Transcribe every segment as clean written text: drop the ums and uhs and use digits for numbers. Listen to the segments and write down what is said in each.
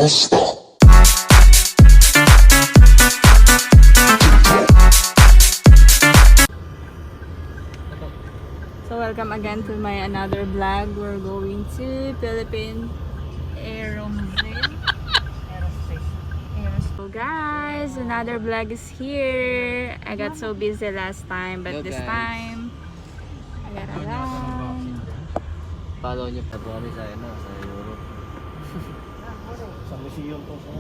So welcome again to my another vlog. We're going to Philippine So guys, another vlog is here. I got so busy last time, but this time I got around. Follow nyo pa doon sa Europe. Sa museum po sa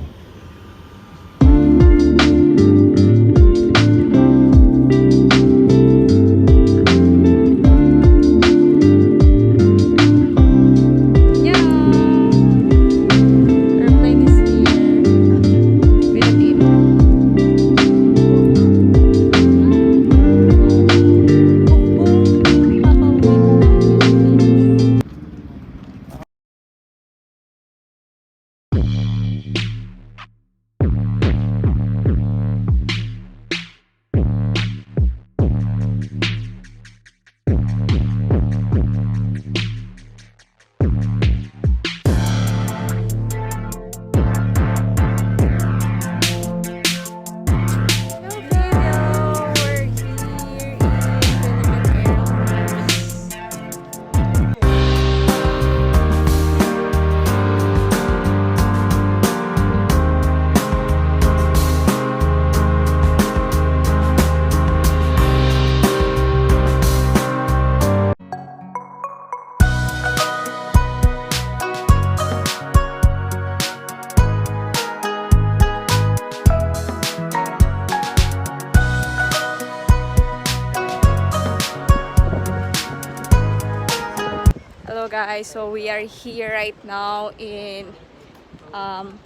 Guys, so we are here right now in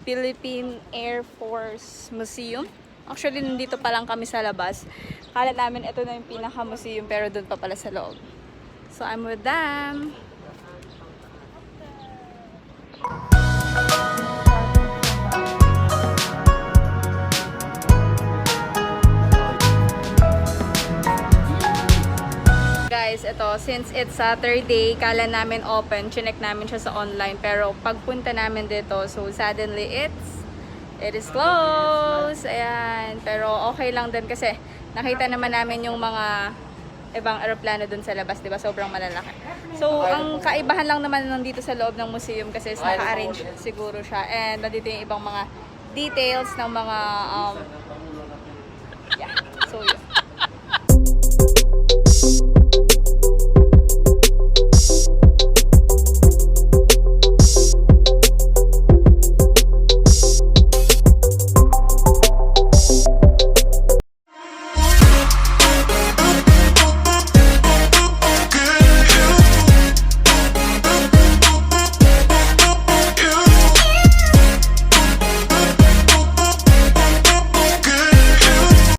Philippine Air Force Museum. Actually, nandito pa lang kami sa labas. Kala namin ito na yung pinaka-museum, pero doon pa pala sa loob. So I'm with them. Guys, ito, since it's Saturday, kala namin open, chinek namin siya sa online, pero pagpunta namin dito, so suddenly it is closed. Ayan, pero okay lang din kasi nakita naman namin yung mga ibang aeroplano dun sa labas, di ba? Sobrang malalaki. So, ang kaibahan lang naman nandito sa loob ng museum kasi naka-arrange siguro siya, and nandito yung ibang mga details ng mga yeah, so yun.